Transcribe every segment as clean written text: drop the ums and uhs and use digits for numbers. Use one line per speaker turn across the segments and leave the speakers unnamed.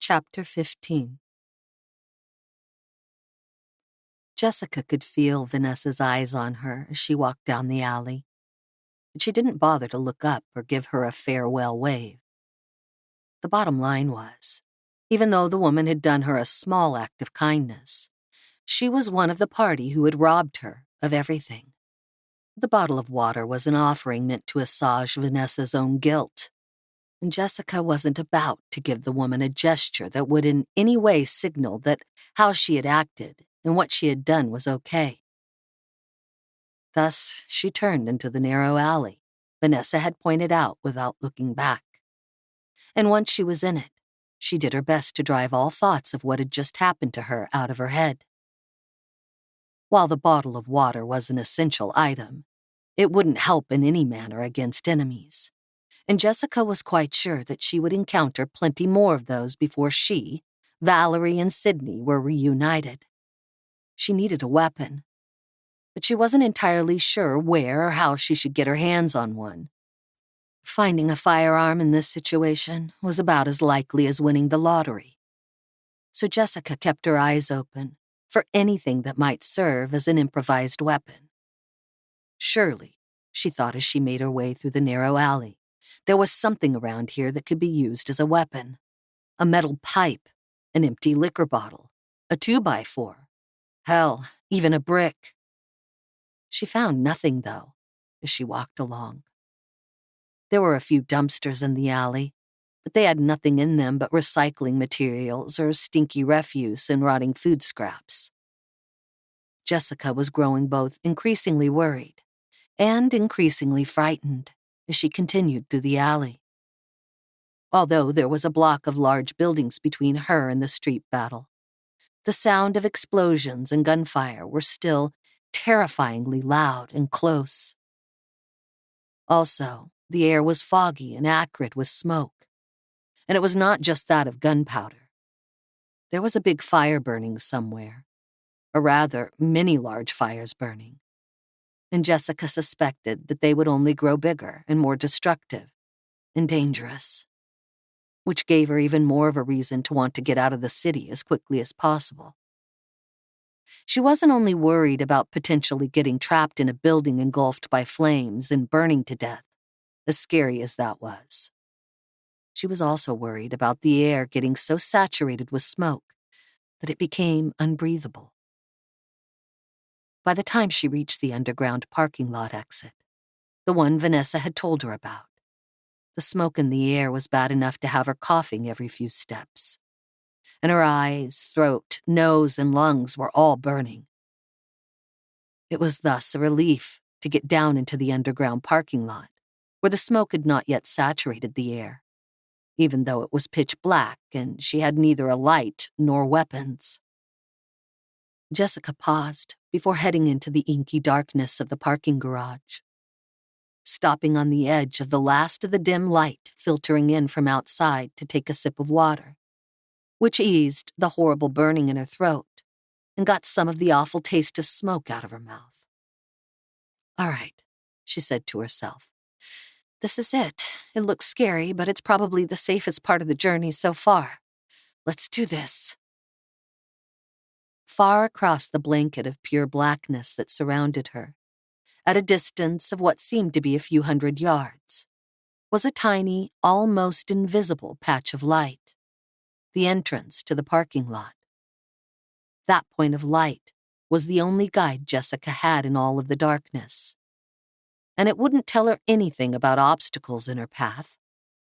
Chapter 15. Jessica could feel Vanessa's eyes on her as she walked down the alley, but she didn't bother to look up or give her a farewell wave. The bottom line was, even though the woman had done her a small act of kindness, she was one of the party who had robbed her of everything. The bottle of water was an offering meant to assuage Vanessa's own guilt, and Jessica wasn't about to give the woman a gesture that would in any way signal that how she had acted and what she had done was okay. Thus, she turned into the narrow alley Vanessa had pointed out without looking back. And once she was in it, she did her best to drive all thoughts of what had just happened to her out of her head. While the bottle of water was an essential item, it wouldn't help in any manner against enemies, and Jessica was quite sure that she would encounter plenty more of those before she, Valerie, and Sydney were reunited. She needed a weapon, but she wasn't entirely sure where or how she should get her hands on one. Finding a firearm in this situation was about as likely as winning the lottery. So Jessica kept her eyes open for anything that might serve as an improvised weapon. Surely, she thought as she made her way through the narrow alley, there was something around here that could be used as a weapon. A metal pipe, an empty liquor bottle, a 2x4, hell, even a brick. She found nothing, though, as she walked along. There were a few dumpsters in the alley, but they had nothing in them but recycling materials or stinky refuse and rotting food scraps. Jessica was growing both increasingly worried and increasingly frightened as she continued through the alley. Although there was a block of large buildings between her and the street battle, the sound of explosions and gunfire were still terrifyingly loud and close. Also, the air was foggy and acrid with smoke, and it was not just that of gunpowder. There was a big fire burning somewhere, or rather, many large fires burning, and Jessica suspected that they would only grow bigger and more destructive and dangerous, which gave her even more of a reason to want to get out of the city as quickly as possible. She wasn't only worried about potentially getting trapped in a building engulfed by flames and burning to death, as scary as that was. She was also worried about the air getting so saturated with smoke that it became unbreathable. By the time she reached the underground parking lot exit, the one Vanessa had told her about, the smoke in the air was bad enough to have her coughing every few steps, and her eyes, throat, nose, and lungs were all burning. It was thus a relief to get down into the underground parking lot, where the smoke had not yet saturated the air, even though it was pitch black and she had neither a light nor weapons. Jessica paused before heading into the inky darkness of the parking garage. Stopping on the edge of the last of the dim light filtering in from outside to take a sip of water, which eased the horrible burning in her throat and got some of the awful taste of smoke out of her mouth. "All right," she said to herself. "This is it. It looks scary, but it's probably the safest part of the journey so far. Let's do this." Far across the blanket of pure blackness that surrounded her, at a distance of what seemed to be a few hundred yards, was a tiny, almost invisible patch of light, the entrance to the parking lot. That point of light was the only guide Jessica had in all of the darkness, and it wouldn't tell her anything about obstacles in her path,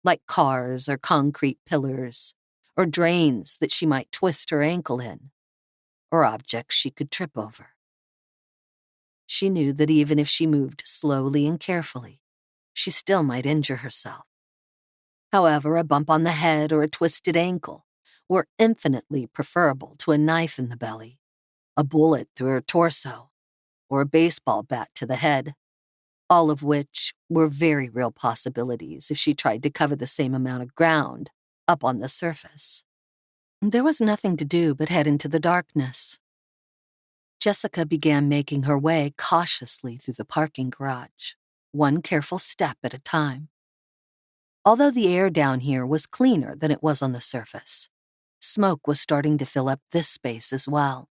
like cars or concrete pillars, or drains that she might twist her ankle in, or objects she could trip over. She knew that even if she moved slowly and carefully, she still might injure herself. However, a bump on the head or a twisted ankle were infinitely preferable to a knife in the belly, a bullet through her torso, or a baseball bat to the head, all of which were very real possibilities if she tried to cover the same amount of ground up on the surface. There was nothing to do but head into the darkness. Jessica began making her way cautiously through the parking garage, one careful step at a time. Although the air down here was cleaner than it was on the surface, Smoke was starting to fill up this space as well,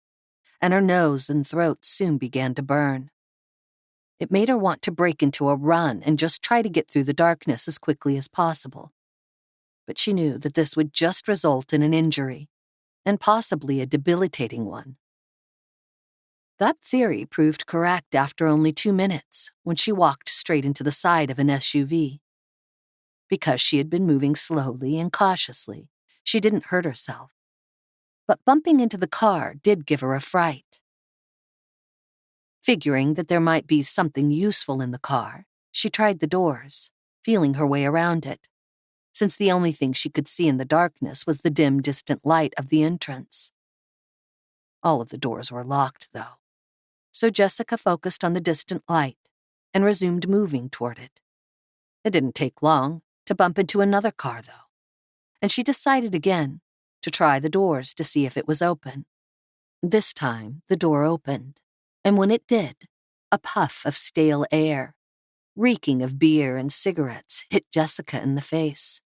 and her nose and throat soon began to burn. It made her want to break into a run and just try to get through the darkness as quickly as possible. But she knew that this would just result in an injury, and possibly a debilitating one. That theory proved correct after only 2 minutes, when she walked straight into the side of an SUV. Because she had been moving slowly and cautiously, she didn't hurt herself. But bumping into the car did give her a fright. Figuring that there might be something useful in the car, she tried the doors, feeling her way around it, since the only thing she could see in the darkness was the dim, distant light of the entrance. All of the doors were locked, though, so Jessica focused on the distant light and resumed moving toward it. It didn't take long to bump into another car, though, and she decided again to try the doors to see if it was open. This time, the door opened, and when it did, a puff of stale air, reeking of beer and cigarettes, hit Jessica in the face.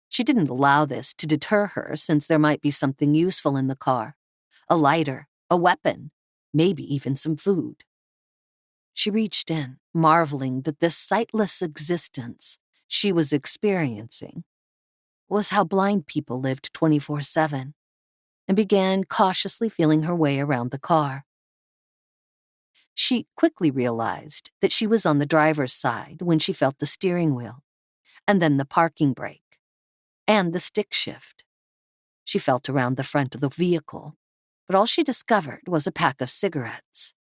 She didn't allow this to deter her, since there might be something useful in the car, a lighter, a weapon, maybe even some food. She reached in, marveling that this sightless existence she was experiencing was how blind people lived 24/7, and began cautiously feeling her way around the car. She quickly realized that she was on the driver's side when she felt the steering wheel, and then the parking brake, and the stick shift. She felt around the front of the vehicle, but all she discovered was a pack of cigarettes.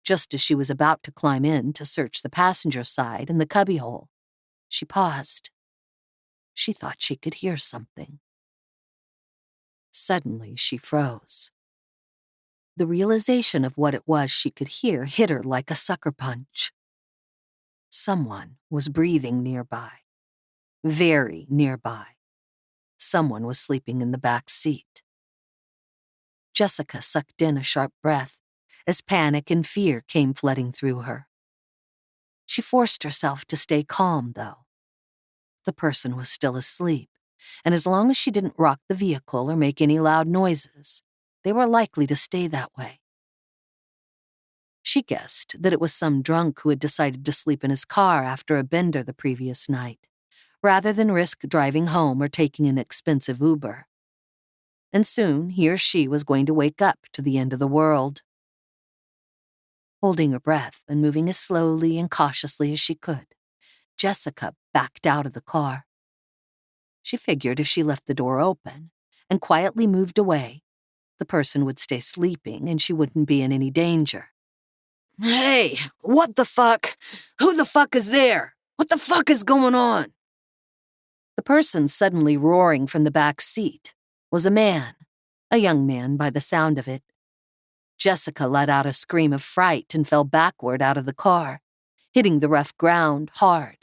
Just as she was about to climb in to search the passenger side and the cubbyhole, she paused. She thought she could hear something. Suddenly, she froze. The realization of what it was she could hear hit her like a sucker punch. Someone was breathing nearby. Very nearby. Someone was sleeping in the back seat. Jessica sucked in a sharp breath as panic and fear came flooding through her. She forced herself to stay calm, though. The person was still asleep, and as long as she didn't rock the vehicle or make any loud noises, they were likely to stay that way. She guessed that it was some drunk who had decided to sleep in his car after a bender the previous night, rather than risk driving home or taking an expensive Uber. And soon he or she was going to wake up to the end of the world. Holding her breath and moving as slowly and cautiously as she could, Jessica backed out of the car. She figured if she left the door open and quietly moved away, the person would stay sleeping and she wouldn't be in any danger.
Hey, what the fuck? Who the fuck is there? What the fuck is going on?
The person suddenly roaring from the back seat was a man, a young man by the sound of it. Jessica let out a scream of fright and fell backward out of the car, hitting the rough ground hard.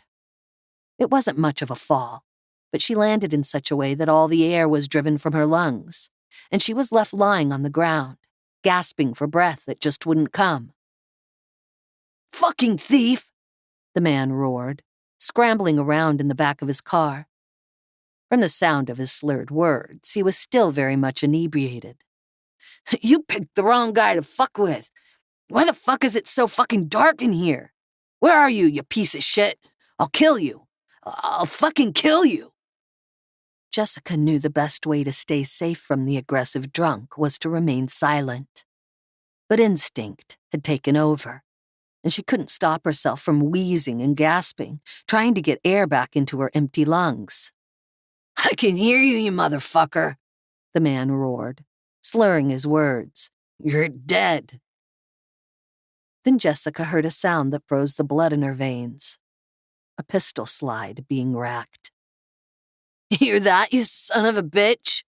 It wasn't much of a fall, but she landed in such a way that all the air was driven from her lungs, and she was left lying on the ground, gasping for breath that just wouldn't come.
Fucking thief!
The man roared, scrambling around in the back of his car. From the sound of his slurred words, he was still very much inebriated.
You picked the wrong guy to fuck with. Why the fuck is it so fucking dark in here? Where are you, you piece of shit? I'll kill you. I'll fucking kill you.
Jessica knew the best way to stay safe from the aggressive drunk was to remain silent. But instinct had taken over, and she couldn't stop herself from wheezing and gasping, trying to get air back into her empty lungs.
I can hear you, you motherfucker,
the man roared, slurring his words.
You're dead.
Then Jessica heard a sound that froze the blood in her veins. A pistol slide being racked.
Hear that, you son of a bitch?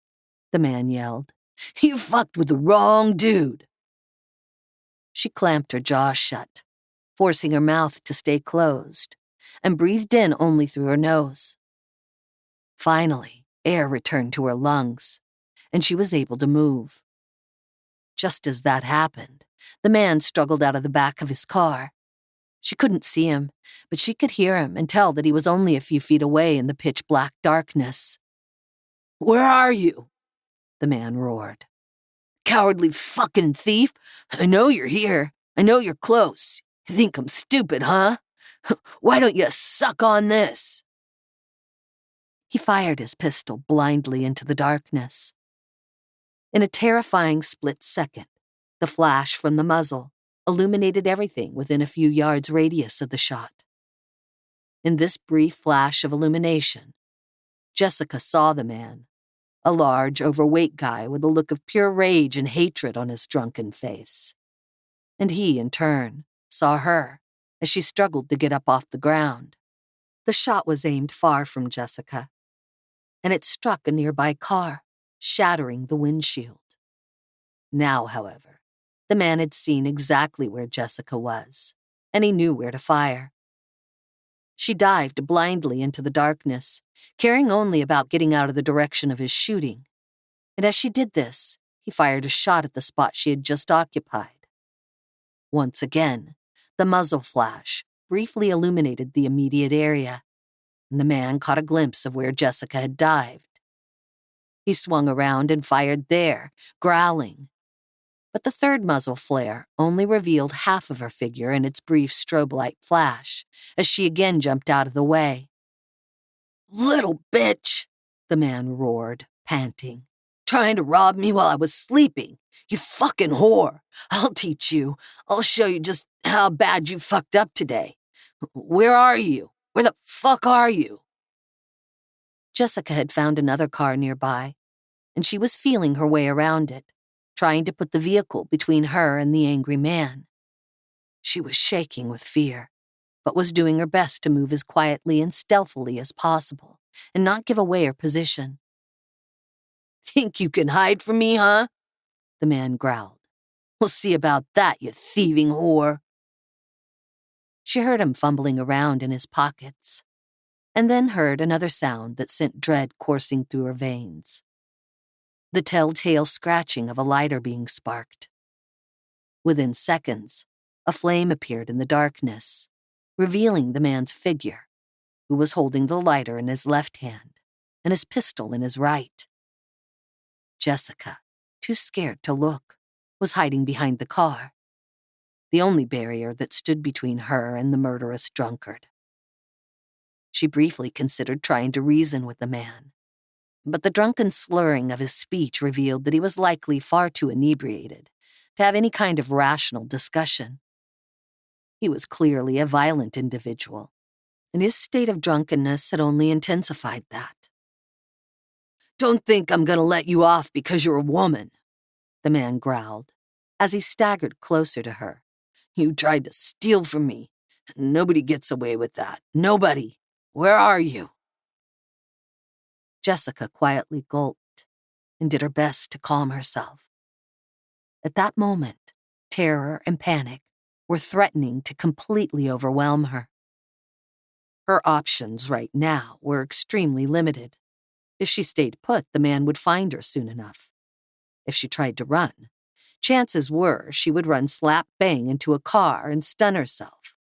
The man yelled.
You fucked with the wrong dude.
She clamped her jaw shut, forcing her mouth to stay closed, and breathed in only through her nose. Finally, air returned to her lungs, and she was able to move. Just as that happened, the man struggled out of the back of his car. She couldn't see him, but she could hear him and tell that he was only a few feet away in the pitch-black darkness.
Where are you? The man roared. Cowardly fucking thief. I know you're here. I know you're close. You think I'm stupid, huh? Why don't you suck on this?
He fired his pistol blindly into the darkness. In a terrifying split second, the flash from the muzzle illuminated everything within a few yards' radius of the shot. In this brief flash of illumination, Jessica saw the man, a large, overweight guy with a look of pure rage and hatred on his drunken face. And he, in turn, saw her as she struggled to get up off the ground. The shot was aimed far from Jessica, and it struck a nearby car, shattering the windshield. Now, however, the man had seen exactly where Jessica was, and he knew where to fire. She dived blindly into the darkness, caring only about getting out of the direction of his shooting. And as she did this, he fired a shot at the spot she had just occupied. Once again, the muzzle flash briefly illuminated the immediate area, and the man caught a glimpse of where Jessica had dived. He swung around and fired there, growling. But the third muzzle flare only revealed half of her figure in its brief strobe-light flash, as she again jumped out of the way.
Little bitch, the man roared, panting. Trying to rob me while I was sleeping. You fucking whore. I'll teach you. I'll show you just how bad you fucked up today. Where are you? Where the fuck are you?
Jessica had found another car nearby, and she was feeling her way around it, trying to put the vehicle between her and the angry man. She was shaking with fear, but was doing her best to move as quietly and stealthily as possible and not give away her position.
Think you can hide from me, huh? The man growled. We'll see about that, you thieving whore.
She heard him fumbling around in his pockets, and then heard another sound that sent dread coursing through her veins. The telltale scratching of a lighter being sparked. Within seconds, a flame appeared in the darkness, revealing the man's figure, who was holding the lighter in his left hand and his pistol in his right. Jessica, too scared to look, was hiding behind the car, the only barrier that stood between her and the murderous drunkard. She briefly considered trying to reason with the man, but the drunken slurring of his speech revealed that he was likely far too inebriated to have any kind of rational discussion. He was clearly a violent individual, and his state of drunkenness had only intensified that.
Don't think I'm gonna let you off because you're a woman, the man growled, as he staggered closer to her. You tried to steal from me. Nobody gets away with that. Nobody. Where are you?
Jessica quietly gulped and did her best to calm herself. At that moment, terror and panic were threatening to completely overwhelm her. Her options right now were extremely limited. If she stayed put, the man would find her soon enough. If she tried to run, chances were she would run slap-bang into a car and stun herself,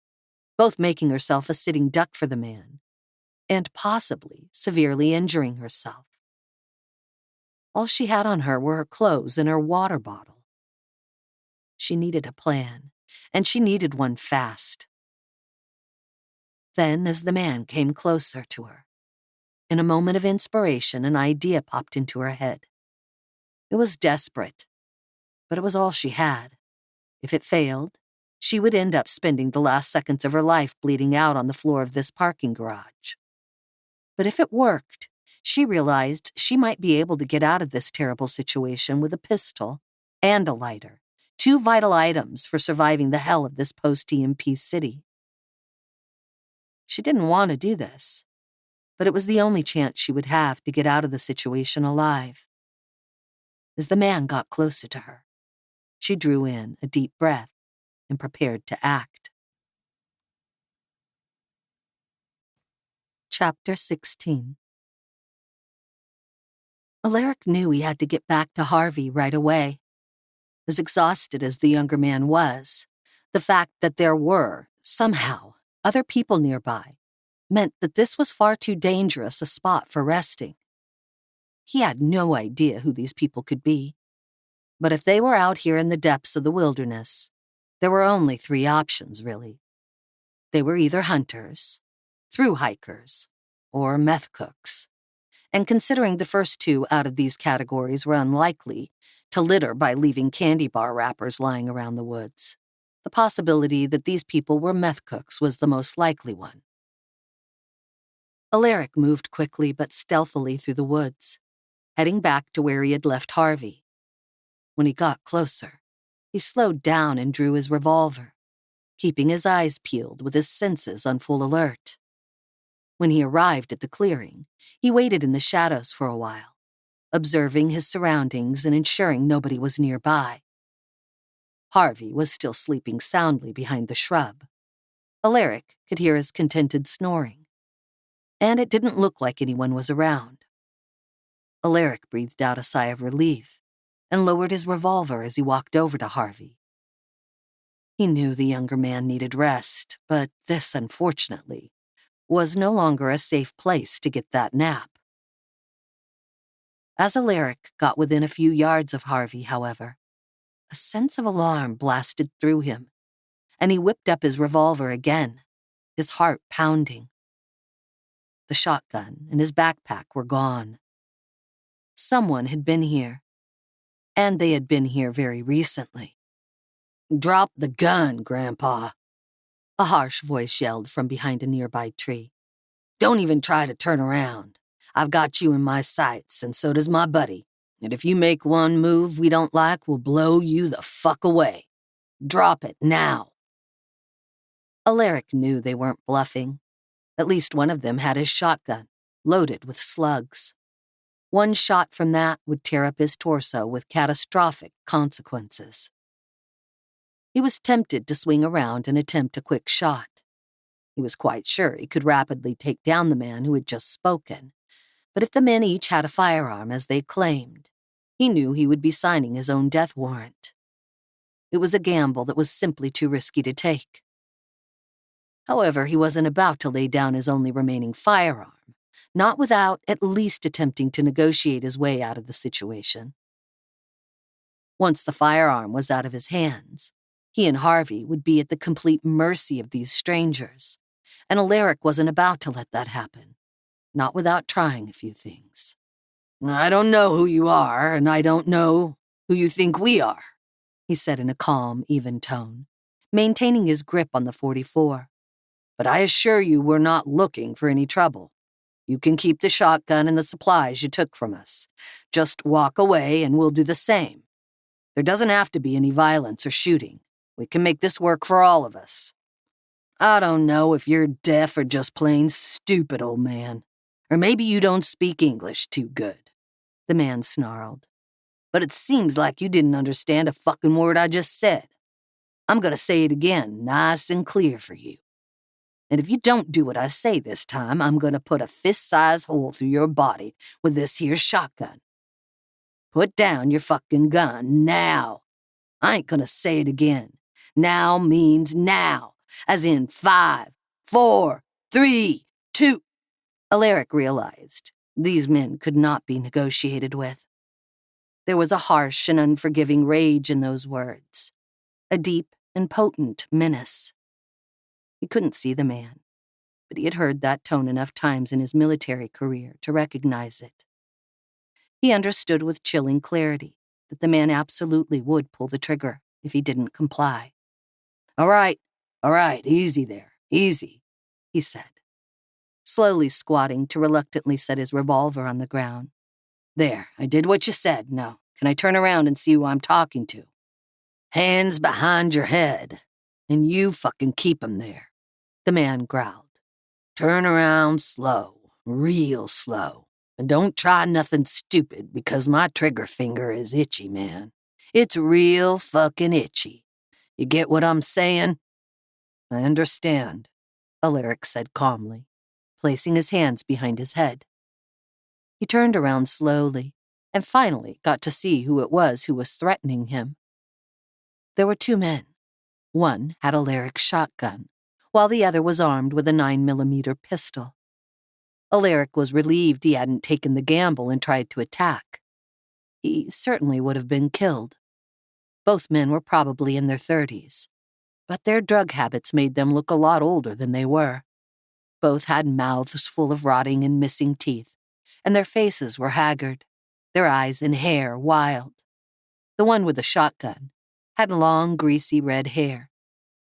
both making herself a sitting duck for the man, and possibly severely injuring herself. All she had on her were her clothes and her water bottle. She needed a plan, and she needed one fast. Then, as the man came closer to her, in a moment of inspiration, an idea popped into her head. It was desperate, but it was all she had. If it failed, she would end up spending the last seconds of her life bleeding out on the floor of this parking garage. But if it worked, she realized she might be able to get out of this terrible situation with a pistol and a lighter, two vital items for surviving the hell of this post-EMP city. She didn't want to do this, but it was the only chance she would have to get out of the situation alive. As the man got closer to her, she drew in a deep breath and prepared to act. Chapter 16. Alaric knew he had to get back to Harvey right away. As exhausted as the younger man was, the fact that there were, somehow, other people nearby meant that this was far too dangerous a spot for resting. He had no idea who these people could be. But if they were out here in the depths of the wilderness, there were only 3 options, really. They were either hunters, thru-hikers, or meth cooks. And considering the first 2 out of these categories were unlikely to litter by leaving candy bar wrappers lying around the woods, the possibility that these people were meth cooks was the most likely one. Alaric moved quickly but stealthily through the woods, heading back to where he had left Harvey. When he got closer, he slowed down and drew his revolver, keeping his eyes peeled with his senses on full alert. When he arrived at the clearing, he waited in the shadows for a while, observing his surroundings and ensuring nobody was nearby. Harvey was still sleeping soundly behind the shrub. Alaric could hear his contented snoring, and it didn't look like anyone was around. Alaric breathed out a sigh of relief and lowered his revolver as he walked over to Harvey. He knew the younger man needed rest, but this, unfortunately, was no longer a safe place to get that nap. As Alaric got within a few yards of Harvey, however, a sense of alarm blasted through him, and he whipped up his revolver again, his heart pounding. The shotgun and his backpack were gone. Someone had been here, and they had been here very recently.
"Drop the gun, Grandpa,"
a harsh voice yelled from behind a nearby tree.
"Don't even try to turn around. I've got you in my sights, and so does my buddy. And if you make one move we don't like, we'll blow you the fuck away. Drop it now."
Alaric knew they weren't bluffing. At least one of them had his shotgun, loaded with slugs. One shot from that would tear up his torso with catastrophic consequences. He was tempted to swing around and attempt a quick shot. He was quite sure he could rapidly take down the man who had just spoken, but if the men each had a firearm as they claimed, he knew he would be signing his own death warrant. It was a gamble that was simply too risky to take. However, he wasn't about to lay down his only remaining firearm, not without at least attempting to negotiate his way out of the situation. Once the firearm was out of his hands, he and Harvey would be at the complete mercy of these strangers, and Alaric wasn't about to let that happen, not without trying a few things.
"I don't know who you are, and I don't know who you think we are,"
he said in a calm, even tone, maintaining his grip on the .44.
"But I assure you we're not looking for any trouble. You can keep the shotgun and the supplies you took from us. Just walk away and we'll do the same. There doesn't have to be any violence or shooting. We can make this work for all of us. I don't know if you're deaf or just plain stupid, old man. Or maybe you don't speak English too good," the man snarled. "But it seems like you didn't understand a fucking word I just said. I'm gonna say it again, nice and clear for you. And if you don't do what I say this time, I'm gonna put a fist-sized hole through your body with this here shotgun. Put down your fucking gun now. I ain't gonna say it again. Now means now, as in 5, 4, 3, 2. Alaric realized these men could not be negotiated with. There was a harsh and unforgiving rage in those words, a deep and potent menace. He couldn't see the man, but he had heard that tone enough times in his military career to recognize it. He understood with chilling clarity that the man absolutely would pull the trigger if he didn't comply. All right, easy there, easy," he said, slowly squatting to reluctantly set his revolver on the ground. "There, I did what you said. Now, can I turn around and see who I'm talking to?" "Hands behind your head, and you fucking keep 'em there," the man growled. "Turn around slow, real slow, and don't try nothing stupid because my trigger finger is itchy, man. It's real fucking itchy. You get what I'm saying?" "I understand," Alaric said calmly, placing his hands behind his head. He turned around slowly and finally got to see who it was who was threatening him. There were 2 men. One had Alaric's shotgun, while the other was armed with a 9mm pistol.
Alaric was relieved he hadn't taken the gamble and tried to attack. He certainly would have been killed. Both men were probably in their 30s, but their drug habits made them look a lot older than they were. Both had mouths full of rotting and missing teeth, and their faces were haggard, their eyes and hair wild. The one with the shotgun had long, greasy red hair,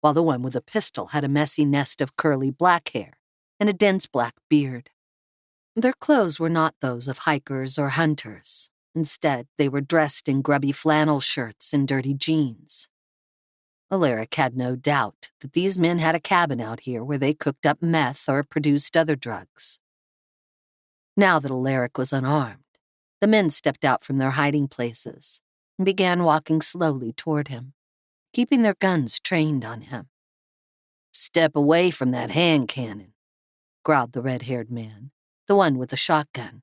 while the one with a pistol had a messy nest of curly black hair and a dense black beard. Their clothes were not those of hikers or hunters. Instead, they were dressed in grubby flannel shirts and dirty jeans. Alaric had no doubt that these men had a cabin out here where they cooked up meth or produced other drugs. Now that Alaric was unarmed, the men stepped out from their hiding places and began walking slowly toward him, keeping their guns trained on him.
"Step away from that hand cannon," growled the red-haired man, the one with the shotgun.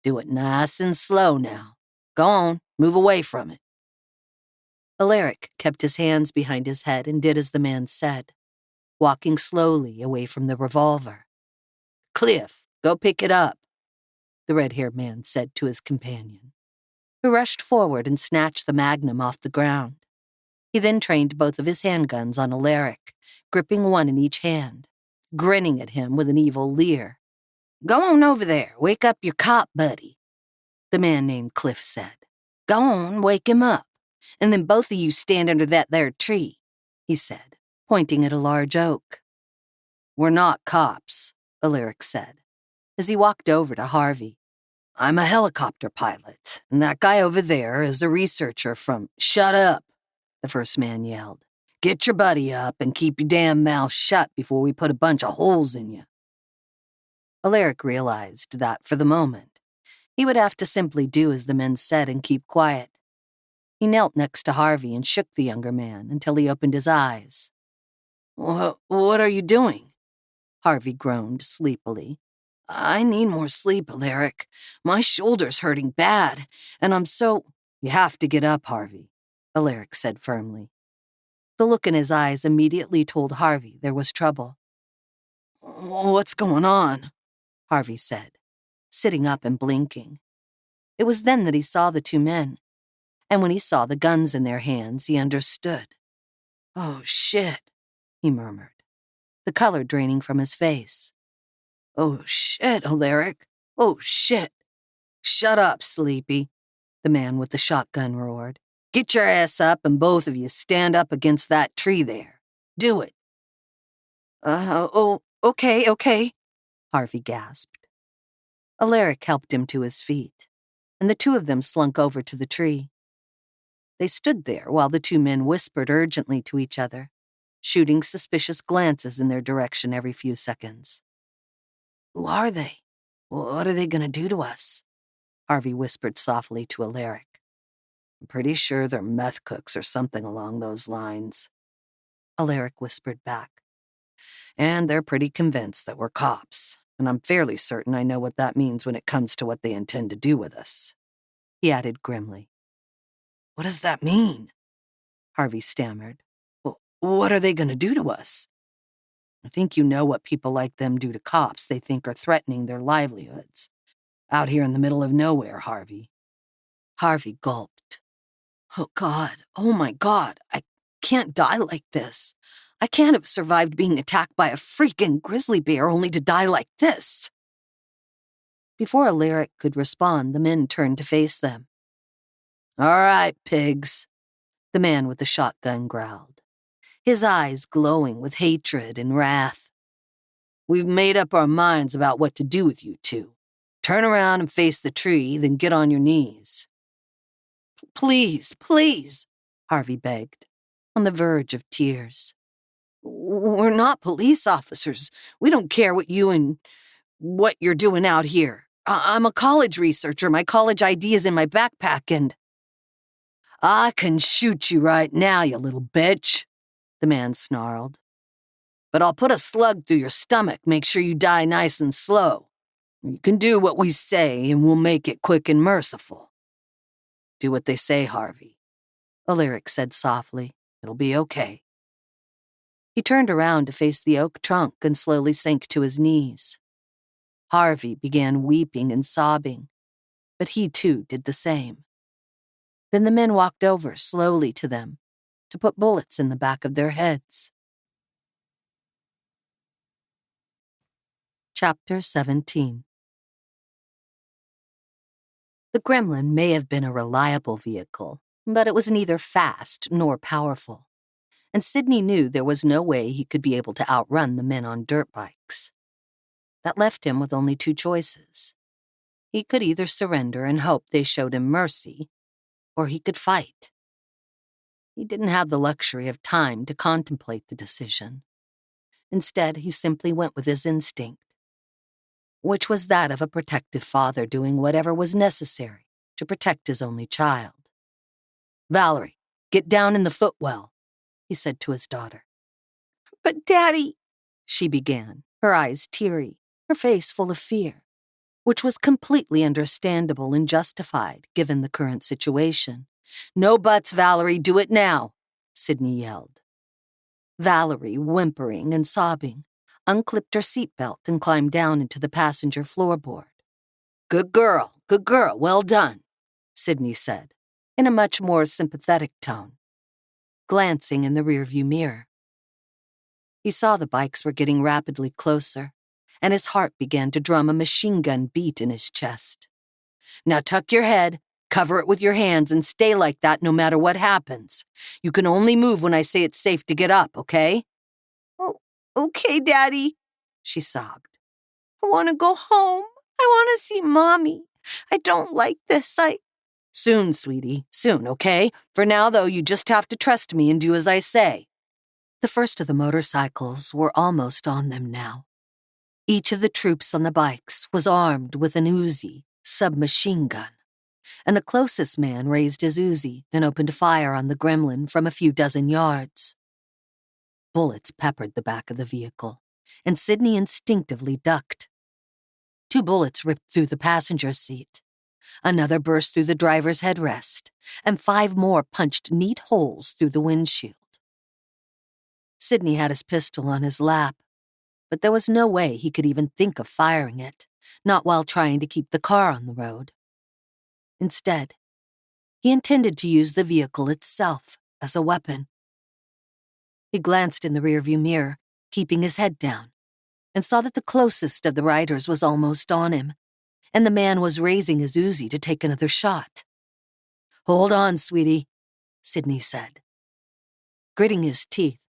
"Do it nice and slow now. Go on, move away from it."
Alaric kept his hands behind his head and did as the man said, walking slowly away from the revolver.
"Cliff, go pick it up,"
the red-haired man said to his companion, who rushed forward and snatched the magnum off the ground. He then trained both of his handguns on Alaric, gripping one in each hand, grinning at him with an evil leer.
"Go on over there, wake up your cop buddy,"
the man named Cliff said.
"Go on, wake him up, and then both of you stand under that there tree,"
he said, pointing at a large oak.
"We're not cops,"
Alaric said, as he walked over to Harvey.
"I'm a helicopter pilot, and that guy over there is a researcher from—" "Shut up," the first man yelled. "Get your buddy up and keep your damn mouth shut before we put a bunch of holes in you."
Alaric realized that, for the moment, he would have to simply do as the men said and keep quiet. He knelt next to Harvey and shook the younger man until he opened his eyes.
What are you doing?"
Harvey groaned sleepily.
"I need more sleep, Alaric. My shoulder's hurting bad, and I'm so—"
"You have to get up, Harvey," Alaric said firmly. The look in his eyes immediately told Harvey there was trouble.
"What's going on?"
Harvey said, sitting up and blinking. It was then that he saw the two men, and when he saw the guns in their hands, he understood.
"Oh, shit,"
he murmured, the color draining from his face.
"Oh, shit, Alaric. Oh, shit." "Shut up, Sleepy," the man with the shotgun roared. "Get your ass up and both of you stand up against that tree there. Do it."
Okay, Harvey gasped. Alaric helped him to his feet, and the two of them slunk over to the tree. They stood there while the two men whispered urgently to each other, shooting suspicious glances in their direction every few seconds.
"Who are they? What are they going to do to us?"
Harvey whispered softly to Alaric.
"I'm pretty sure they're meth cooks or something along those lines,"
Alaric whispered back.
"And they're pretty convinced that we're cops, and I'm fairly certain I know what that means when it comes to what they intend to do with us,"
he added grimly.
"What does that mean?"
Harvey stammered.
"What are they going to do to us?"
"I think you know what people like them do to cops they think are threatening their livelihoods. Out here in the middle of nowhere, Harvey."
Harvey gulped. "Oh, God. Oh, my God. I can't die like this. I can't have survived being attacked by a freaking grizzly bear only to die like this."
Before Alaric could respond, the men turned to face them.
"All right, pigs,"
the man with the shotgun growled, his eyes glowing with hatred and wrath.
"We've made up our minds about what to do with you two. Turn around and face the tree, then get on your knees."
Please," Harvey begged, on the verge of tears.
"We're not police officers. We don't care what you're doing out here. I'm a college researcher. My college ID is in my backpack and—" "I can shoot you right now, you little bitch," the man snarled. "But I'll put a slug through your stomach, make sure you die nice and slow. You can do what we say, and we'll make it quick and merciful."
"Do what they say, Harvey," Alaric said softly. "It'll be okay." He turned around to face the oak trunk and slowly sank to his knees. Harvey began weeping and sobbing, but he too did the same. Then the men walked over slowly to them to put bullets in the back of their heads. Chapter 17. The Gremlin may have been a reliable vehicle, but it was neither fast nor powerful, and Sidney knew there was no way he could be able to outrun the men on dirt bikes. That left him with only two choices. He could either surrender and hope they showed him mercy, or he could fight. He didn't have the luxury of time to contemplate the decision. Instead, he simply went with his instinct, which was that of a protective father doing whatever was necessary to protect his only child. "Valerie, get down in the footwell," he said to his daughter.
"But Daddy,"
she began, her eyes teary, her face full of fear, which was completely understandable and justified given the current situation. "No buts, Valerie, do it now," Sidney yelled. Valerie, whimpering and sobbing, unclipped her seatbelt and climbed down into the passenger floorboard. Good girl, well done," Sidney said, in a much more sympathetic tone, glancing in the rearview mirror. He saw the bikes were getting rapidly closer, and his heart began to drum a machine gun beat in his chest. "Now tuck your head, cover it with your hands, and stay like that no matter what happens. You can only move when I say it's safe to get up, okay?"
"Oh, okay, Daddy,"
she sobbed.
"I want to go home. I want to see Mommy. I don't like this.
Soon, sweetie, soon, okay? For now, though, you just have to trust me and do as I say." The first of the motorcycles were almost on them now. Each of the troops on the bikes was armed with an Uzi submachine gun, and the closest man raised his Uzi and opened fire on the Gremlin from a few dozen yards. Bullets peppered the back of the vehicle, and Sidney instinctively ducked. 2 bullets ripped through the passenger seat. Another burst through the driver's headrest, and 5 more punched neat holes through the windshield. Sidney had his pistol on his lap, but there was no way he could even think of firing it, not while trying to keep the car on the road. Instead, he intended to use the vehicle itself as a weapon. He glanced in the rearview mirror, keeping his head down, and saw that the closest of the riders was almost on him, and the man was raising his Uzi to take another shot. "Hold on, sweetie," Sidney said. Gritting his teeth,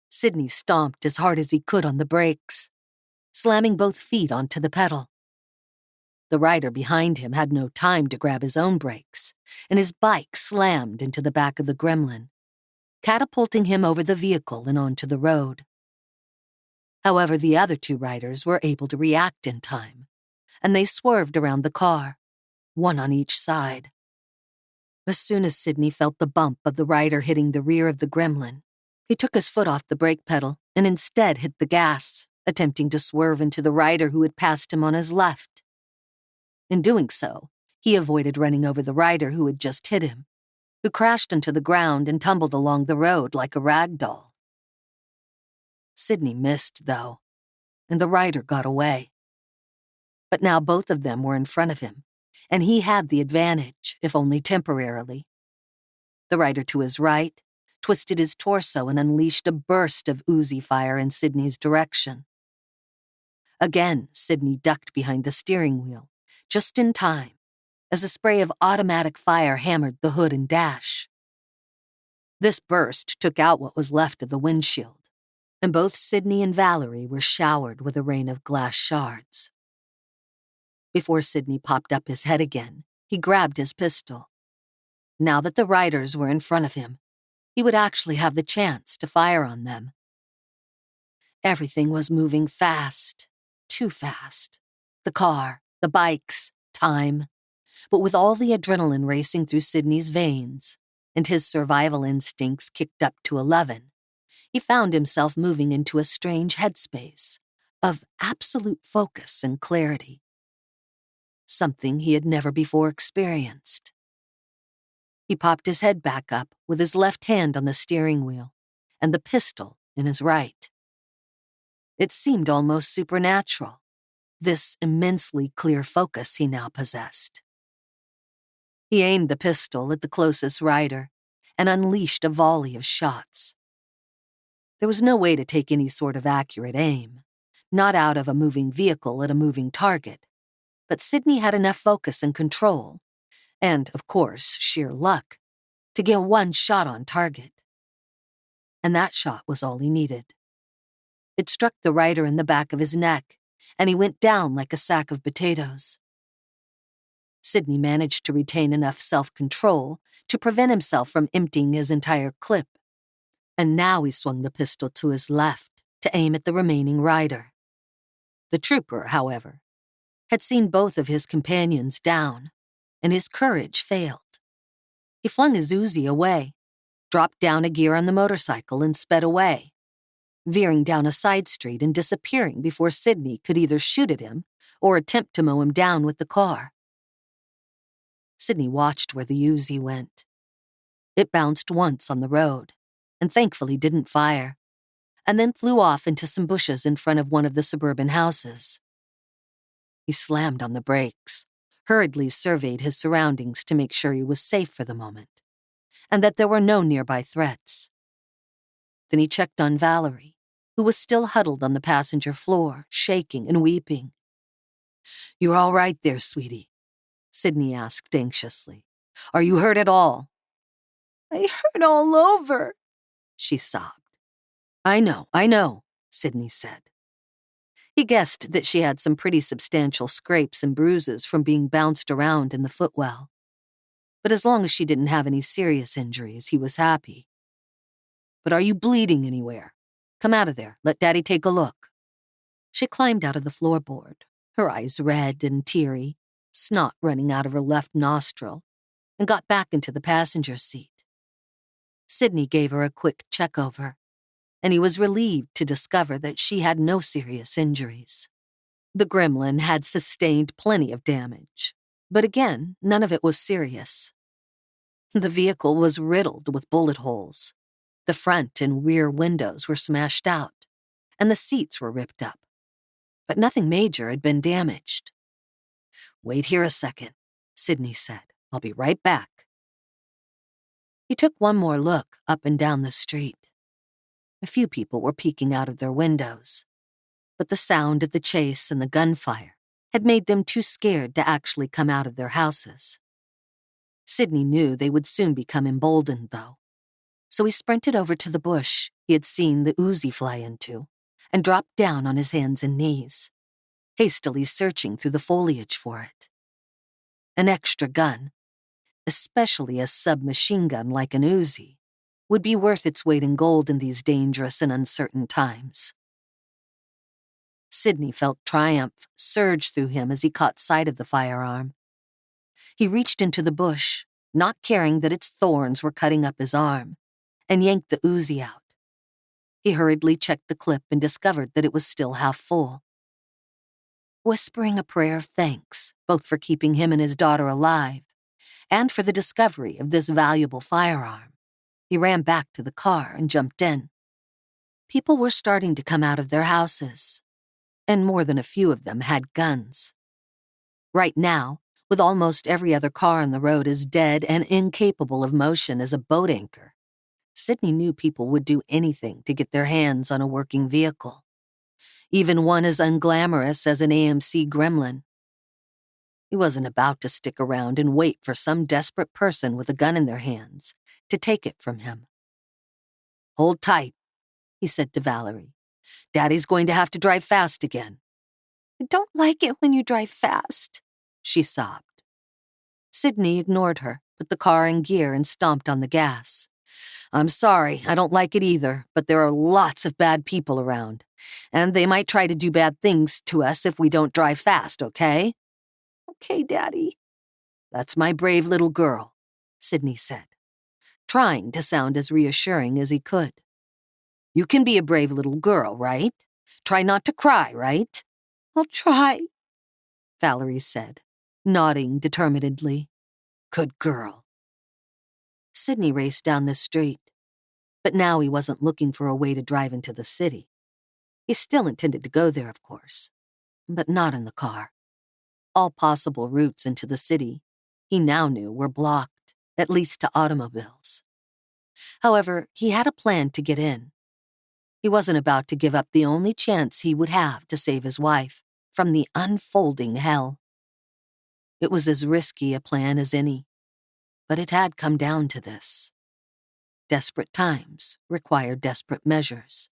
Sidney stomped as hard as he could on the brakes, slamming both feet onto the pedal. The rider behind him had no time to grab his own brakes, and his bike slammed into the back of the Gremlin, catapulting him over the vehicle and onto the road. However, the other 2 riders were able to react in time, and they swerved around the car, one on each side. As soon as Sidney felt the bump of the rider hitting the rear of the Gremlin, he took his foot off the brake pedal and instead hit the gas, attempting to swerve into the rider who had passed him on his left. In doing so, he avoided running over the rider who had just hit him, who crashed into the ground and tumbled along the road like a rag doll. Sidney missed, though, and the rider got away. But now both of them were in front of him, and he had the advantage, if only temporarily. The rider to his right twisted his torso and unleashed a burst of Uzi fire in Sidney's direction. Again, Sidney ducked behind the steering wheel, just in time, as a spray of automatic fire hammered the hood and dash. This burst took out what was left of the windshield, and both Sidney and Valerie were showered with a rain of glass shards. Before Sidney popped up his head again, he grabbed his pistol. Now that the riders were in front of him, he would actually have the chance to fire on them. Everything was moving fast, too fast. The car, the bikes, time. But with all the adrenaline racing through Sidney's veins, and his survival instincts kicked up to 11, he found himself moving into a strange headspace of absolute focus and clarity. Something he had never before experienced. He popped his head back up with his left hand on the steering wheel and the pistol in his right. It seemed almost supernatural, this immensely clear focus he now possessed. He aimed the pistol at the closest rider and unleashed a volley of shots. There was no way to take any sort of accurate aim, not out of a moving vehicle at a moving target, but Sidney had enough focus and control, and, of course, sheer luck, to get one shot on target. And that shot was all he needed. It struck the rider in the back of his neck, and he went down like a sack of potatoes. Sidney managed to retain enough self-control to prevent himself from emptying his entire clip, and now he swung the pistol to his left to aim at the remaining rider. The trooper, however, had seen both of his companions down, and his courage failed. He flung his Uzi away, dropped down a gear on the motorcycle, and sped away, veering down a side street and disappearing before Sidney could either shoot at him or attempt to mow him down with the car. Sidney watched where the Uzi went. It bounced once on the road, and thankfully didn't fire, and then flew off into some bushes in front of one of the suburban houses. He slammed on the brakes, hurriedly surveyed his surroundings to make sure he was safe for the moment, and that there were no nearby threats. Then he checked on Valerie, who was still huddled on the passenger floor, shaking and weeping. "You're all right there, sweetie?" Sidney asked anxiously. "Are you hurt at all?"
"I hurt all over,"
she sobbed. I know, Sidney said. He guessed that she had some pretty substantial scrapes and bruises from being bounced around in the footwell. But as long as she didn't have any serious injuries, he was happy. "But are you bleeding anywhere? Come out of there. Let Daddy take a look." She climbed out of the floorboard, her eyes red and teary, snot running out of her left nostril, and got back into the passenger seat. Sidney gave her a quick check-over, and he was relieved to discover that she had no serious injuries. The gremlin had sustained plenty of damage, but again, none of it was serious. The vehicle was riddled with bullet holes. The front and rear windows were smashed out, and the seats were ripped up. But nothing major had been damaged. "Wait here a second," Sidney said. "I'll be right back." He took one more look up and down the street. A few people were peeking out of their windows, but the sound of the chase and the gunfire had made them too scared to actually come out of their houses. Sidney knew they would soon become emboldened, though, so he sprinted over to the bush he had seen the Uzi fly into and dropped down on his hands and knees, hastily searching through the foliage for it. An extra gun, especially a submachine gun like an Uzi, would be worth its weight in gold in these dangerous and uncertain times. Sidney felt triumph surge through him as he caught sight of the firearm. He reached into the bush, not caring that its thorns were cutting up his arm, and yanked the Uzi out. He hurriedly checked the clip and discovered that it was still half full. Whispering a prayer of thanks, both for keeping him and his daughter alive, and for the discovery of this valuable firearm, he ran back to the car and jumped in. People were starting to come out of their houses, and more than a few of them had guns. Right now, with almost every other car on the road as dead and incapable of motion as a boat anchor, Sidney knew people would do anything to get their hands on a working vehicle, even one as unglamorous as an AMC Gremlin. He wasn't about to stick around and wait for some desperate person with a gun in their hands to take it from him. "Hold tight," he said to Valerie. "Daddy's going to have to drive fast again."
"I don't like it when you drive fast,"
she sobbed. Sidney ignored her, put the car in gear, and stomped on the gas. "I'm sorry, I don't like it either, but there are lots of bad people around, and they might try to do bad things to us if we don't drive fast, okay?"
"Okay, Daddy."
"That's my brave little girl," Sidney said, trying to sound as reassuring as he could. "You can be a brave little girl, right? Try not to cry, right?"
"I'll try,"
Valerie said, nodding determinedly. "Good girl." Sidney raced down the street, but now he wasn't looking for a way to drive into the city. He still intended to go there, of course, but not in the car. All possible routes into the city, he now knew, were blocked, at least to automobiles. However, he had a plan to get in. He wasn't about to give up the only chance he would have to save his wife from the unfolding hell. It was as risky a plan as any, but it had come down to this. Desperate times required desperate measures,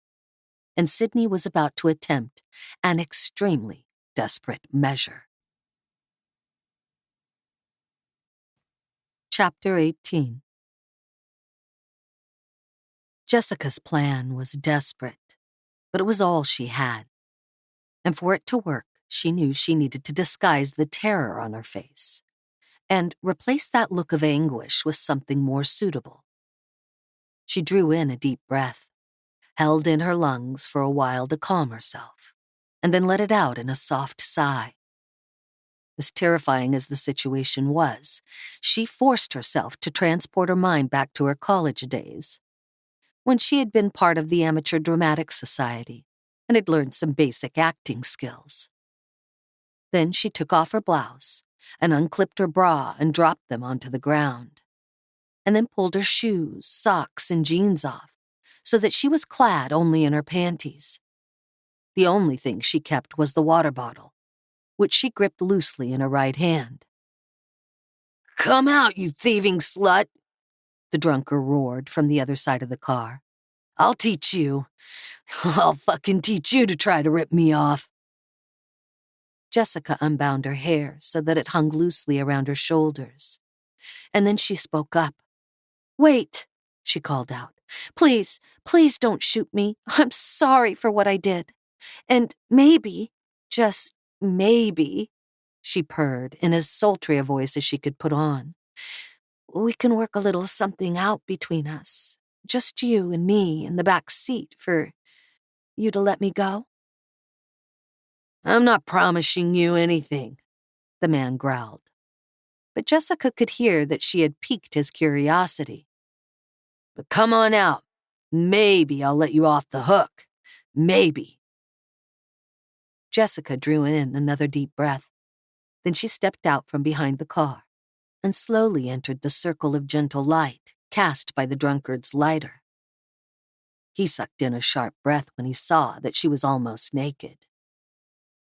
and Sydney was about to attempt an extremely desperate measure. Chapter 18. Jessica's plan was desperate, but it was all she had. And for it to work, she knew she needed to disguise the terror on her face and replace that look of anguish with something more suitable. She drew in a deep breath, held in her lungs for a while to calm herself, and then let it out in a soft sigh. As terrifying as the situation was, she forced herself to transport her mind back to her college days, when she had been part of the Amateur Dramatic Society and had learned some basic acting skills. Then she took off her blouse and unclipped her bra and dropped them onto the ground, and then pulled her shoes, socks, and jeans off so that she was clad only in her panties. The only thing she kept was the water bottle, which she gripped loosely in her right hand.
"Come out, you thieving slut!"
the drunker roared from the other side of the car.
"I'll teach you. I'll fucking teach you to try to rip me off."
Jessica unbound her hair so that it hung loosely around her shoulders, and then she spoke up. "Wait," she called out. "Please, please don't shoot me. I'm sorry for what I did. And maybe, just maybe," she purred in as sultry a voice as she could put on, "we can work a little something out between us. Just you and me in the back seat for you to let me go."
"I'm not promising you anything,"
the man growled. But Jessica could hear that she had piqued his curiosity.
"But come on out. Maybe I'll let you off the hook. Maybe."
Jessica drew in another deep breath. Then she stepped out from behind the car and slowly entered the circle of gentle light cast by the drunkard's lighter. He sucked in a sharp breath when he saw that she was almost naked.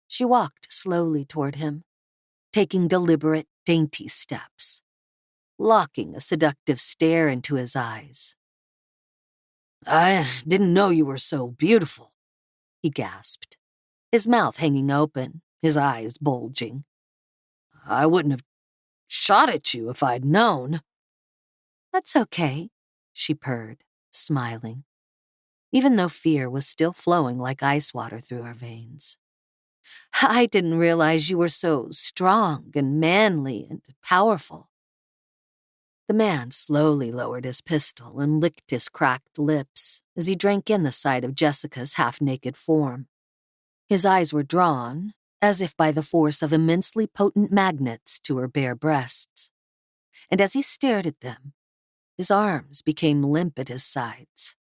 She walked slowly toward him, taking deliberate, dainty steps, locking a seductive stare into his eyes.
"I didn't know you were so beautiful,"
he gasped, his mouth hanging open, his eyes bulging.
"I wouldn't have shot at you if I'd known."
"That's okay," she purred, smiling, even though fear was still flowing like ice water through her veins. "I didn't realize you were so strong and manly and powerful." The man slowly lowered his pistol and licked his cracked lips as he drank in the sight of Jessica's half-naked form. His eyes were drawn, as if by the force of immensely potent magnets, to her bare breasts. And as he stared at them, his arms became limp at his sides.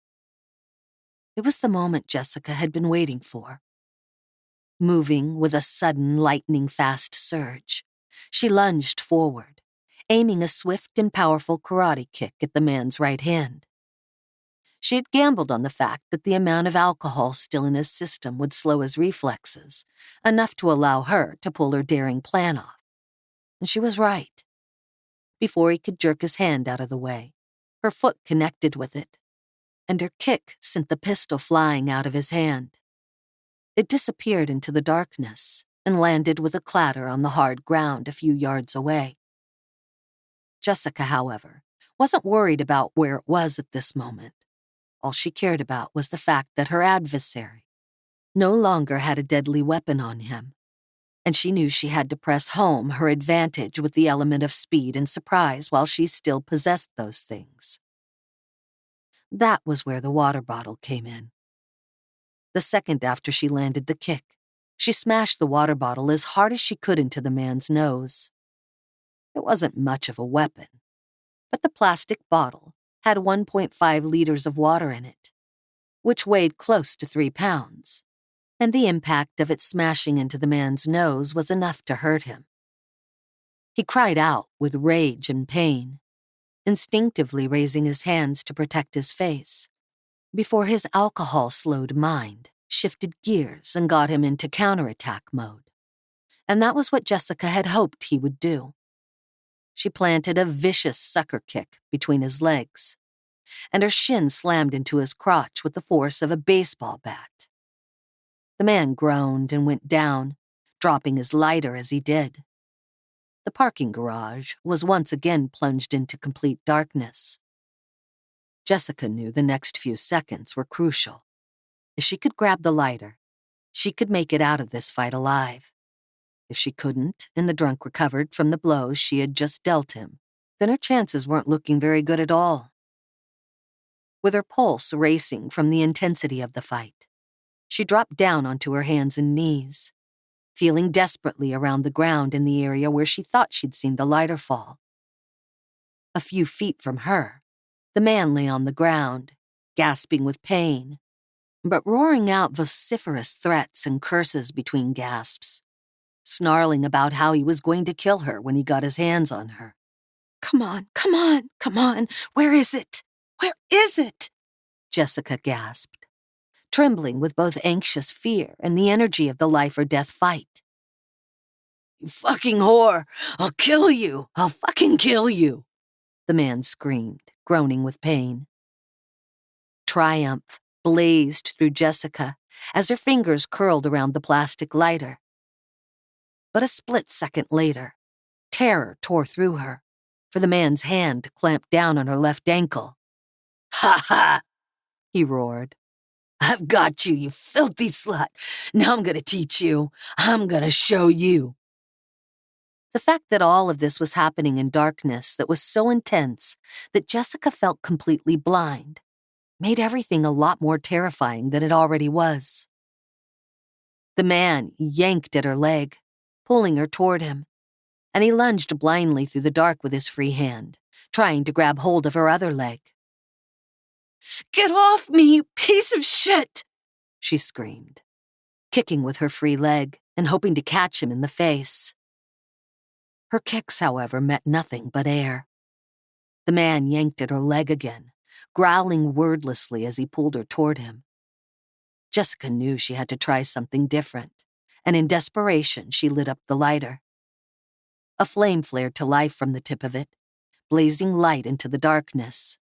It was the moment Jessica had been waiting for. Moving with a sudden lightning-fast surge, she lunged forward, aiming a swift and powerful karate kick at the man's right hand. She had gambled on the fact that the amount of alcohol still in his system would slow his reflexes, enough to allow her to pull her daring plan off. And she was right. Before he could jerk his hand out of the way, her foot connected with it, and her kick sent the pistol flying out of his hand. It disappeared into the darkness and landed with a clatter on the hard ground a few yards away. Jessica, however, wasn't worried about where it was at this moment. All she cared about was the fact that her adversary no longer had a deadly weapon on him, and she knew she had to press home her advantage with the element of speed and surprise while she still possessed those things. That was where the water bottle came in. The second after she landed the kick, she smashed the water bottle as hard as she could into the man's nose. It wasn't much of a weapon, but the plastic bottle had 1.5 liters of water in it, which weighed close to 3 pounds. and the impact of it smashing into the man's nose was enough to hurt him. He cried out with rage and pain, instinctively raising his hands to protect his face, before his alcohol-slowed mind shifted gears and got him into counterattack mode. And that was what Jessica had hoped he would do. She planted a vicious sucker kick between his legs, and her shin slammed into his crotch with the force of a baseball bat. The man groaned and went down, dropping his lighter as he did. The parking garage was once again plunged into complete darkness. Jessica knew the next few seconds were crucial. If she could grab the lighter, she could make it out of this fight alive. If she couldn't, and the drunk recovered from the blows she had just dealt him, then her chances weren't looking very good at all. With her pulse racing from the intensity of the fight, she dropped down onto her hands and knees, feeling desperately around the ground in the area where she thought she'd seen the lighter fall. A few feet from her, the man lay on the ground, gasping with pain, but roaring out vociferous threats and curses between gasps, snarling about how he was going to kill her when he got his hands on her.
Come on, come on, come on. Where is it? Where is it?
Jessica gasped, trembling with both anxious fear and the energy of the life-or-death fight.
You fucking whore! I'll kill you! I'll fucking kill you!
The man screamed, groaning with pain. Triumph blazed through Jessica as her fingers curled around the plastic lighter. But a split second later, terror tore through her, for the man's hand clamped down on her left ankle.
Ha ha!
He roared.
I've got you, you filthy slut. Now I'm gonna teach you. I'm gonna show you.
The fact that all of this was happening in darkness that was so intense that Jessica felt completely blind made everything a lot more terrifying than it already was. The man yanked at her leg, pulling her toward him, and he lunged blindly through the dark with his free hand, trying to grab hold of her other leg.
Get off me, you piece of shit!
She screamed, kicking with her free leg and hoping to catch him in the face. Her kicks, however, met nothing but air. The man yanked at her leg again, growling wordlessly as he pulled her toward him. Jessica knew she had to try something different, and in desperation she lit up the lighter. A flame flared to life from the tip of it, blazing light into the darkness.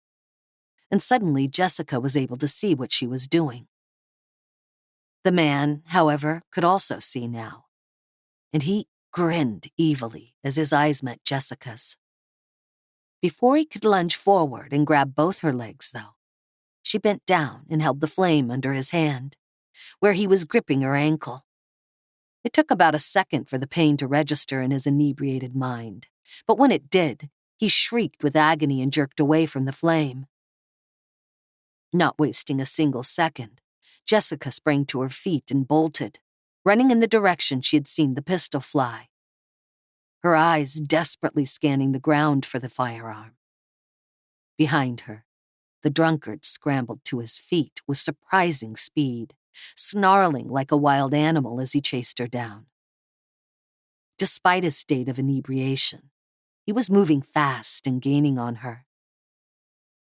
And suddenly Jessica was able to see what she was doing. The man, however, could also see now, and he grinned evilly as his eyes met Jessica's. Before he could lunge forward and grab both her legs, though, she bent down and held the flame under his hand, where he was gripping her ankle. It took about a second for the pain to register in his inebriated mind, but when it did, he shrieked with agony and jerked away from the flame. Not wasting a single second, Jessica sprang to her feet and bolted, running in the direction she had seen the pistol fly, her eyes desperately scanning the ground for the firearm. Behind her, the drunkard scrambled to his feet with surprising speed, snarling like a wild animal as he chased her down. Despite his state of inebriation, he was moving fast and gaining on her.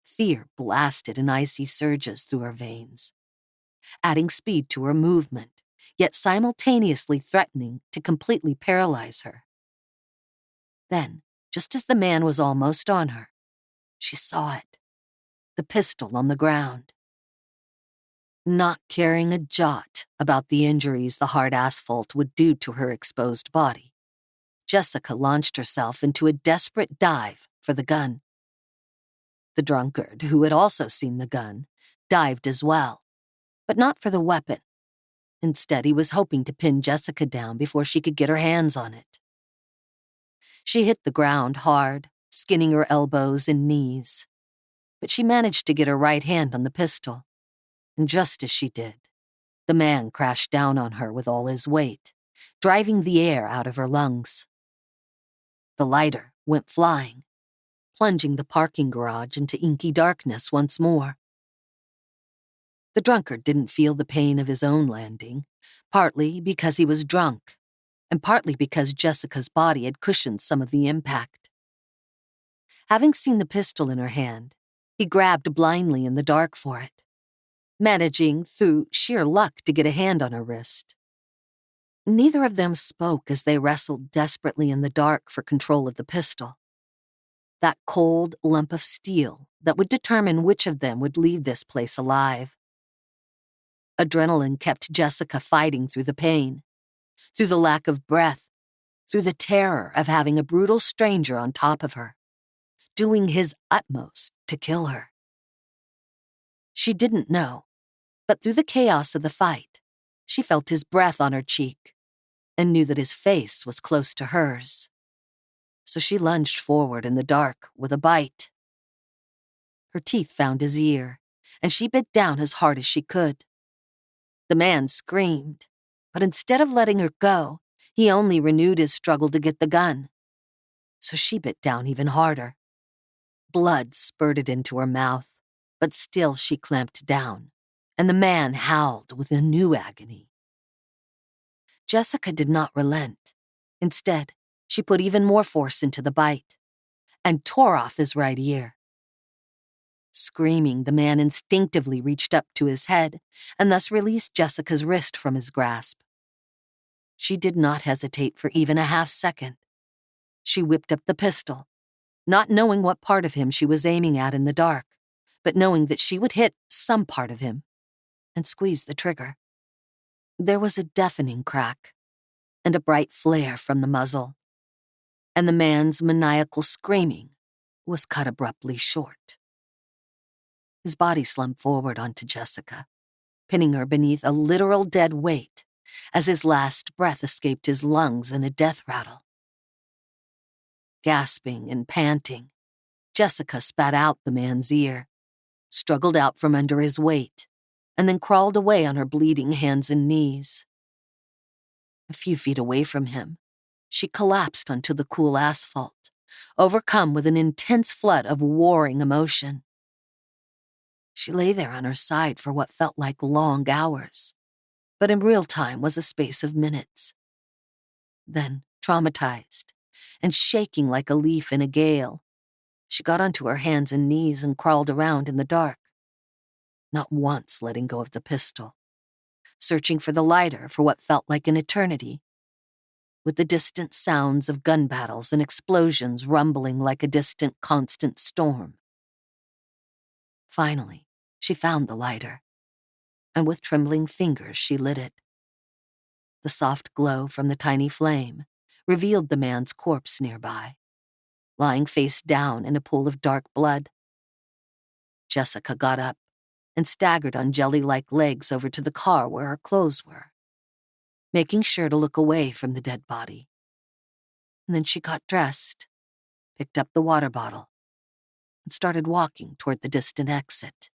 Fear blasted in icy surges through her veins, adding speed to her movement, yet simultaneously threatening to completely paralyze her. Then, just as the man was almost on her, she saw it, the pistol on the ground. Not caring a jot about the injuries the hard asphalt would do to her exposed body, Jessica launched herself into a desperate dive for the gun. The drunkard, who had also seen the gun, dived as well, but not for the weapon. Instead, he was hoping to pin Jessica down before she could get her hands on it. She hit the ground hard, skinning her elbows and knees, but she managed to get her right hand on the pistol, and just as she did, the man crashed down on her with all his weight, driving the air out of her lungs. The lighter went flying, plunging the parking garage into inky darkness once more. The drunkard didn't feel the pain of his own landing, partly because he was drunk, and partly because Jessica's body had cushioned some of the impact. Having seen the pistol in her hand, he grabbed blindly in the dark for it, managing through sheer luck to get a hand on her wrist. Neither of them spoke as they wrestled desperately in the dark for control of the pistol. That cold lump of steel that would determine which of them would leave this place alive. Adrenaline kept Jessica fighting through the pain, through the lack of breath, through the terror of having a brutal stranger on top of her, doing his utmost to kill her. She didn't know, but through the chaos of the fight, she felt his breath on her cheek and knew that his face was close to hers. So she lunged forward in the dark with a bite. Her teeth found his ear, and she bit down as hard as she could. The man screamed, but instead of letting her go, he only renewed his struggle to get the gun. So she bit down even harder. Blood spurted into her mouth, but still she clamped down, and the man howled with a new agony. Jessica did not relent. Instead, she put even more force into the bite and tore off his right ear. Screaming, the man instinctively reached up to his head and thus released Jessica's wrist from his grasp. She did not hesitate for even a half-second. She whipped up the pistol, not knowing what part of him she was aiming at in the dark, but knowing that she would hit some part of him, and squeezed the trigger. There was a deafening crack and a bright flare from the muzzle, and the man's maniacal screaming was cut abruptly short. His body slumped forward onto Jessica, pinning her beneath a literal dead weight as his last breath escaped his lungs in a death rattle. Gasping and panting, Jessica spat out the man's ear, struggled out from under his weight, and then crawled away on her bleeding hands and knees. A few feet away from him, she collapsed onto the cool asphalt, overcome with an intense flood of warring emotion. She lay there on her side for what felt like long hours, but in real time was a space of minutes. Then, traumatized and shaking like a leaf in a gale, she got onto her hands and knees and crawled around in the dark, not once letting go of the pistol, searching for the lighter for what felt like an eternity, with the distant sounds of gun battles and explosions rumbling like a distant, constant storm. Finally, she found the lighter, and with trembling fingers she lit it. The soft glow from the tiny flame revealed the man's corpse nearby, lying face down in a pool of dark blood. Jessica got up and staggered on jelly-like legs over to the car where her clothes were, making sure to look away from the dead body. And then she got dressed, picked up the water bottle, and started walking toward the distant exit.